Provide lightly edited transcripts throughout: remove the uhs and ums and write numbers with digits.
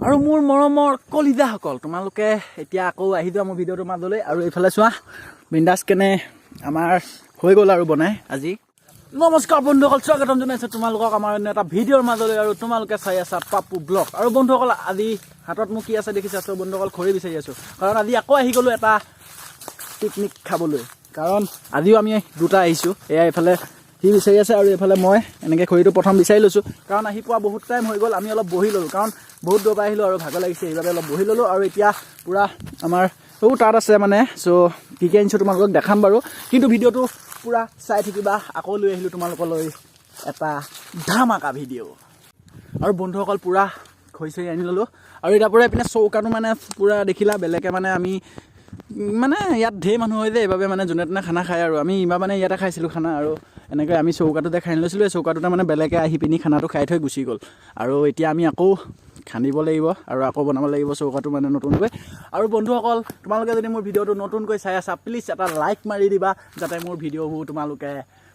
আৰু মোৰ মৰমৰ কলিজাসকল তোমালোকে এতিয়া আকৌ আহি যোৱা মোৰ ভিডিঅ'টোৰ মাজলৈ আৰু এইফালে চোৱা বিন্দাছ কেনে আমাৰ হৈ গ'ল আৰু বনাই আজি। নমস্কাৰ বন্ধুসকল, স্বাগতম জনাইছো তোমালোকক আমাৰ অন্য এটা ভিডিঅ'ৰ মাজলৈ আৰু তোমালোকে চাই আছা পাপু ব্লগ। আৰু বন্ধুসকল আজি হাতত মোক কি আছে দেখিছা তো বন্ধুসকল, খৰি বিচাৰি আছো কাৰণ আজি আকৌ আহি গ'লো এটা পিকনিক খাবলৈ। কাৰণ আজিও আমি দুটা আহিছোঁ, এয়া এইফালে সি বিচাৰি আছে আৰু এইফালে মই এনেকৈ খৰিটো প্ৰথম বিচাৰি লৈছোঁ কাৰণ আহি পোৱা বহুত টাইম হৈ গ'ল। আমি অলপ বহি ল'লোঁ কাৰণ বহুত দূৰ পৰা আহিলোঁ আৰু ভাগৰ লাগিছে, সেইবাবে অলপ বহি ল'লোঁ। আৰু এতিয়া পূৰা আমাৰ তাত আছে মানে চ' কি কি আনিছোঁ তোমালোকক দেখাম বাৰু, কিন্তু ভিডিঅ'টো পূৰা চাই থাকিবা। আকৌ লৈ আহিলোঁ তোমালোকলৈ এটা ধামাকা ভিডিঅ'। আৰু বন্ধুসকল পূৰা খৰি চৰি আনি ল'লোঁ আৰু এতিয়া পূৰা এইপিনে চৌকাটো মানে পূৰা দেখিলা বেলেগে মানে আমি মানে ইয়াত ঢেৰ মানুহ হয় যে এইবাবে মানে যোনে তোনে খানা খায় আৰু আমি ইমান মানে ইয়াতে খাইছিলোঁ খানা। আৰু এনেকৈ আমি চৌকাটোতে খাই লৈছিলোঁ, এই চৌকাটোতে মানে বেলেগে আহি পিনি খানাটো খাই থৈ গুচি গ'ল। আৰু এতিয়া আমি আকৌ খান্দিব লাগিব আৰু আকৌ বনাব লাগিব চৌকাটো মানে নতুনকৈ। আৰু বন্ধুসকল তোমালোকে যদি মোৰ ভিডিঅ'টো নতুনকৈ চাই আছা প্লিজ এটা লাইক মাৰি দিবা যাতে মোৰ ভিডিঅ'বোৰ তোমালোকে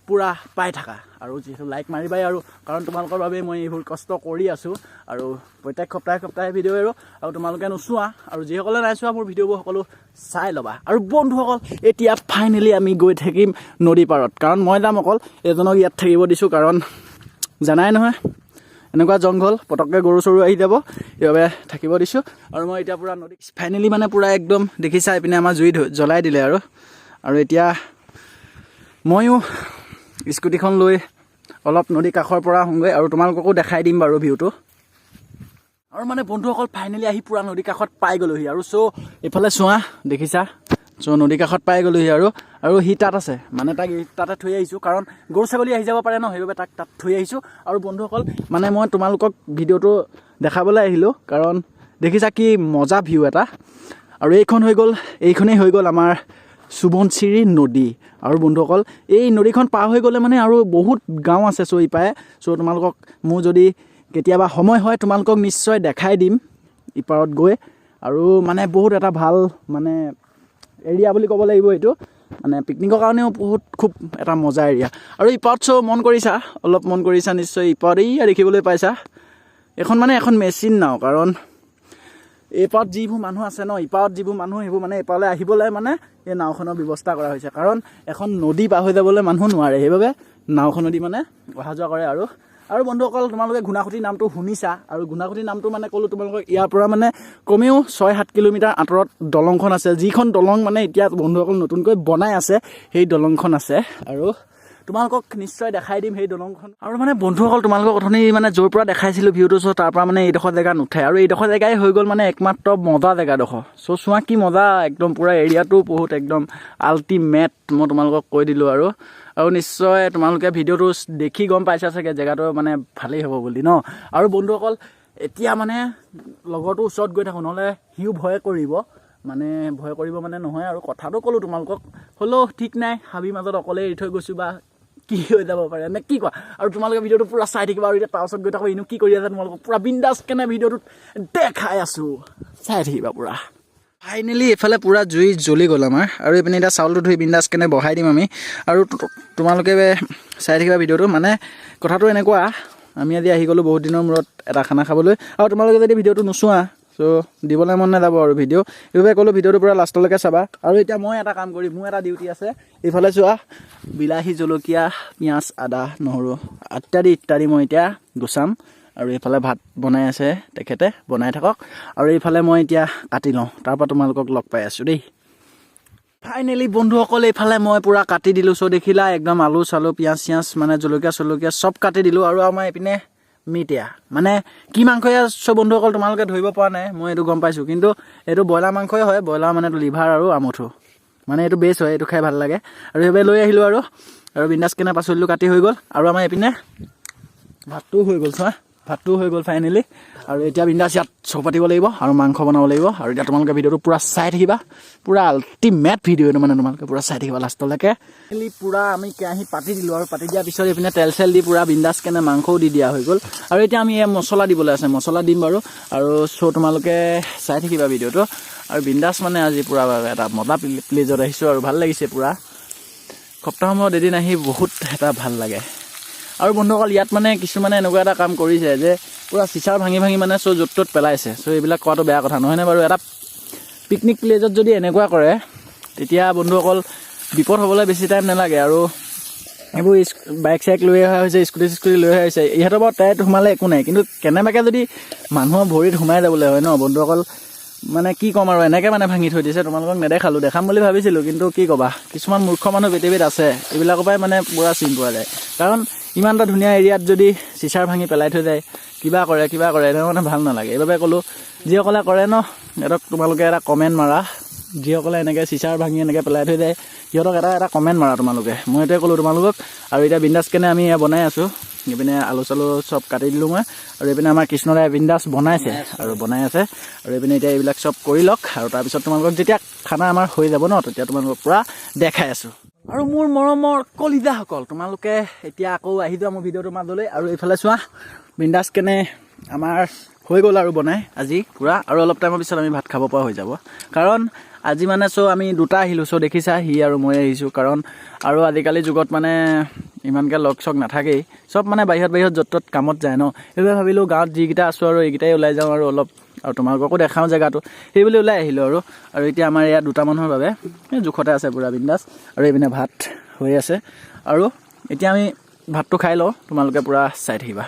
পূৰা পাই থাকা। আৰু যিহেতু লাইক মাৰিবাই আৰু কাৰণ তোমালোকৰ বাবে মই এইবোৰ কষ্ট কৰি আছোঁ আৰু প্ৰত্যেক সপ্তাহে ভিডিঅ' আৰু তোমালোকে নোচোৱা আৰু যিসকলে নাই চোৱা মোৰ ভিডিঅ'বোৰ সকলো চাই ল'বা। আৰু বন্ধুসকল এতিয়া ফাইনেলি আমি গৈ থাকিম নদী পাৰত, কাৰণ মই যাম অকল, এজনক ইয়াত থাকিব দিছোঁ কাৰণ জানাই নহয় এনেকুৱা জংঘল পটককৈ গৰু চৰু আহি যাব, সেইবাবে থাকিব দিছোঁ। আৰু মই এতিয়া পূৰা নদী ফাইনেলি মানে পূৰা একদম দেখিছা এইপিনে আমাৰ জুই জ্বলাই দিলে আৰু এতিয়া ময়ো স্কুটিখন লৈ অলপ নদী কাষৰ পৰা আহোঁগৈ আৰু তোমালোককো দেখাই দিম বাৰু ভিউটো। আৰু মানে বন্ধুসকল ফাইনেলি আহি পূৰা নদী কাষত পাই গ'লোহি আৰু চ' এইফালে চোৱা দেখিছা চ' নদী কাষত পাই গ'লোহি আৰু সি তাত আছে মানে তাক তাতে থৈ আহিছোঁ কাৰণ গৰু ছাগলী আহি যাব পাৰে ন, সেইবাবে তাক তাত থৈ আহিছোঁ। আৰু বন্ধুসকল মানে মই তোমালোকক ভিডিঅ'টো দেখাবলৈ আহিলোঁ কাৰণ দেখিছা কি মজা ভিউ এটা। আৰু এইখনেই হৈ গ'ল আমাৰ সোৱণশিৰি নদী। আৰু বন্ধুসকল এই নদীখন পাৰ হৈ গ'লে মানে আৰু বহুত গাঁও আছে চ' ইপাৰে, চ' তোমালোকক মোৰ যদি কেতিয়াবা সময় হয় তোমালোকক নিশ্চয় দেখাই দিম ইপাৰত গৈ। আৰু মানে বহুত এটা ভাল মানে এৰিয়া বুলি ক'ব লাগিব এইটো, মানে পিকনিকৰ কাৰণেও খুব এটা মজা এৰিয়া। আৰু ইপাৰত চ' অলপ মন কৰিছা নিশ্চয় ইপাৰত এইয়া দেখিবলৈ পাইছা এখন মানে এখন মেচিন নাও, কাৰণ এইপাৰত যিবোৰ মানুহ আছে ন, ইপাৰত যিবোৰ মানুহ সেইবোৰ মানে এইপাৰলৈ আহিবলৈ মানে এই নাওখনৰ ব্যৱস্থা কৰা হৈছে কাৰণ এখন নদী পাৰ হৈ যাবলৈ মানুহ নোৱাৰে, সেইবাবে নাওখনেদি মানে অহা যোৱা কৰে। আৰু বন্ধুসকল তোমালোকে ঘূনাসুতি নামটো শুনিছা, আৰু ঘূনাসুতি নামটো মানে ক'লোঁ তোমালোকক ইয়াৰ পৰা মানে কমেও 6-7 কিলোমিটাৰ আঁতৰত দলংখন আছে, যিখন দলং মানে এতিয়া বন্ধুসকল নতুনকৈ বনাই আছে, সেই দলংখন আছে আৰু তোমালোকক নিশ্চয় দেখাই দিম সেই দলংখন। আৰু মানে বন্ধুসকল তোমালোকক অথনি মানে য'ৰ পৰা দেখাইছিলোঁ ভিউটো চ' তাৰ পৰা মানে এইডোখৰ জেগা নুঠে আৰু এইডোখৰ জেগাই হৈ গ'ল মানে একমাত্ৰ মজা জেগাডোখৰ। চ' চোৱা কি মজা একদম পূৰা এৰিয়াটো বহুত একদম আল্টিমেট, মই তোমালোকক কৈ দিলোঁ। আৰু নিশ্চয় তোমালোকে ভিডিঅ'টো দেখি গম পাইছা চাগে জেগাটো মানে ভালেই হ'ব বুলি ন। আৰু বন্ধুসকল এতিয়া মানে লগৰটো ওচৰত গৈ থাকোঁ, নহ'লে সিও ভয় কৰিব মানে নহয় আৰু কথাটো ক'লোঁ তোমালোকক, হ'লেও ঠিক নাই হাবিৰ মাজত অকলে এৰি থৈ গৈছোঁ বা কি হৈ যাব পাৰে নে কি কোৱা। আৰু তোমালোকে ভিডিঅ'টো পূৰা চাই থাকিবা আৰু এতিয়া তাৰ ওচৰত গৈ থাকোঁ এনেও কি কৰি আছে তোমালোকক পূৰা বিন্দাছ কেনে ভিডিঅ'টোত দেখাই আছোঁ, চাই থাকিবা পূৰা। ফাইনেলি এইফালে পূৰা জুই জ্বলি গ'ল আমাৰ আৰু এইপিনে এতিয়া চাউলটো ধুই বিন্দাছ কেনে বহাই দিম আমি আৰু তোমালোকে চাই থাকিবা ভিডিঅ'টো। মানে কথাটো এনেকুৱা, আমি আজি আহি গ'লোঁ বহুত দিনৰ মূৰত এটা খানা খাবলৈ আৰু তোমালোকে যদি ভিডিঅ'টো নোচোৱা চ' দিবলৈ মন নাযাব আৰু সেইবাবে ক'লোঁ ভিডিঅ'টো পূৰা লাষ্টলৈকে চাবা। আৰু এতিয়া মই এটা কাম কৰিম, মোৰ এটা ডিউটি আছে, এইফালে চোৱা বিলাহী জলকীয়া পিঁয়াজ আদা নহৰু ইত্যাদি মই এতিয়া গুচাম আৰু এইফালে ভাত বনাই আছে তেখেতে, বনাই থাকক আৰু এইফালে মই এতিয়া কাটি লওঁ, তাৰপৰা তোমালোকক লগ পাই আছোঁ দেই। ফাইনেলি বন্ধুসকল এইফালে মই পূৰা কাটি দিলোঁ, চ' দেখিলা একদম আলু চালু পিঁয়াজ চিয়াজ মানে জলকীয়া চব কাটি দিলোঁ। আৰু আমাৰ এইপিনে মিটয়া মানে কি মাংসই চ' বন্ধুসকল তোমালোকে ধৰিব পৰা নাই, মই এইটো গম পাইছোঁ, কিন্তু এইটো ব্ৰইলাৰ মাংসই হয়, ব্ৰইলাৰ মানে লিভাৰ আৰু আমঠু মানে এইটো বেষ্ট হয়, এইটো খাই ভাল লাগে। আৰু সেইবাবে লৈ আহিলোঁ আৰু বিন্দাছ কেনে পাচলিটো কাটি হৈ গ'ল আৰু আমাৰ এইপিনে ভাতটোও হৈ গ'ল, চোৱা ভাতটোও হৈ গ'ল ফাইনেলি। আৰু এতিয়া বিন্দাছ ইয়াত চৌ পাতিব লাগিব আৰু মাংস বনাব লাগিব। আৰু এতিয়া তোমালোকে ভিডিঅ'টো পূৰা চাই থাকিবা, পূৰা আল্টিমেট ভিডিঅ' এইটো মানে তোমালোকে পূৰা চাই থাকিবা লাষ্টলৈকে। পূৰা আমি কেৰাহী পাতি দিলোঁ আৰু পাতি দিয়াৰ পিছত এইপিনে তেল চেল দি পূৰা বিন্দাছ কেনে মাংসও দি দিয়া হৈ গ'ল। আৰু এতিয়া আমি এই মছলা দিবলৈ আছে, মছলা দিম বাৰু আৰু চ' তোমালোকে চাই থাকিবা ভিডিঅ'টো। আৰু বিন্দাছ মানে আজি পূৰা এটা মজা প্লেজত আহিছোঁ আৰু ভাল লাগিছে পূৰা, সপ্তাহৰ মূৰত এদিন আহি বহুত এটা ভাল লাগে। আৰু বন্ধুসকল ইয়াত মানে কিছুমানে এনেকুৱা এটা কাম কৰিছে যে পূৰা চিচাৰ ভাঙি ভাঙি মানে চ' য'ত ত'ত পেলাইছে। চ' এইবিলাক কৰাটো বেয়া কথা নহয়নে বাৰু। এটা পিকনিক প্লেজত যদি এনেকুৱা কৰে তেতিয়া বন্ধুসকল বিপদ হ'বলৈ বেছি টাইম নালাগে। আৰু এইবোৰ বাইক চাইক লৈ অহা হৈছে, স্কুটি চিস্কুটি লৈ অহা হৈছে, ইহঁতৰ বাৰু টায়াৰত সোমালে একো নাই, কিন্তু কেনেবাকৈ যদি মানুহৰ ভৰিত সোমাই যাবলৈ হয় ন বন্ধুসকল, মানে কি ক'ম আৰু এনেকৈ মানে ভাঙি থৈ দিছে। তোমালোকক নেদেখালোঁ, দেখাম বুলি ভাবিছিলোঁ, কিন্তু কি ক'বা, কিছুমান মূৰ্খ মানুহ পৃথিৱীত আছে, এইবিলাকৰ পৰাই মানে পূৰা চিন পোৱা যায়। কাৰণ ইমান এটা ধুনীয়া এৰিয়াত যদি চিচাৰ ভাঙি পেলাই থৈ যায়, কিবা কৰে এনেকুৱা মানে ভাল নালাগে। এইবাবে ক'লোঁ যিসকলে কৰে ন সিহঁতক তোমালোকে এটা কমেণ্ট মাৰা, যিসকলে এনেকৈ চিচাৰ ভাঙি এনেকৈ পেলাই থৈ যায় সিহঁতক এটা কমেণ্ট মাৰা তোমালোকে। মই এইটোৱে ক'লোঁ তোমালোকক। আৰু এতিয়া বিন্দাছকেনে আমি বনাই আছোঁ, এইপিনে আলু চালু চব কাটি দিলোঁ মই, আৰু এইপিনে আমাৰ কৃষ্ণদাই বিন্দাছ বনাইছে আৰু বনাই আছে। আৰু এইপিনে এতিয়া এইবিলাক চব কৰি লওক, আৰু তাৰপিছত তোমালোকক যেতিয়া খানা আমাৰ হৈ যাব ন তেতিয়া তোমালোকক পূৰা দেখাই আছোঁ। আৰু মোৰ মৰমৰ কলিজাসকল, তোমালোকে এতিয়া আকৌ আহি যোৱা মোৰ ভিডিঅ'টোৰ মাজলৈ। আৰু এইফালে চোৱা বিন্দাছকেনে আমাৰ হৈ গ'ল আৰু বনাই আজি পূৰা, আৰু অলপ টাইমৰ পিছত আমি ভাত খাব পৰা হৈ যাব। কাৰণ আজি মানে আমি দুটা আহিলোঁ, দেখিছা সি আৰু মই আহিছোঁ। কাৰণ আৰু আজিকালি যুগত মানে ইমানকৈ লগ চগ নাথাকেই, চব মানে বাহিৰত য'ত ত'ত কামত যায় ন। সেইবাবে ভাবিলোঁ গাঁৱত যিকেইটা আছোঁ আৰু এইকেইটাই ওলাই যাওঁ আৰু অলপ, আৰু তোমালোককো দেখাওঁ জেগাটো, সেইবুলি ওলাই আহিলোঁ। আৰু এতিয়া আমাৰ ইয়াত দুটা মানুহৰ বাবে জোখতে আছে পূৰা বিন্দাছ। আৰু এইপিনে ভাত হৈ আছে, আৰু এতিয়া আমি ভাতটো খাই লওঁ, তোমালোকে পূৰা চাই থাকিবা।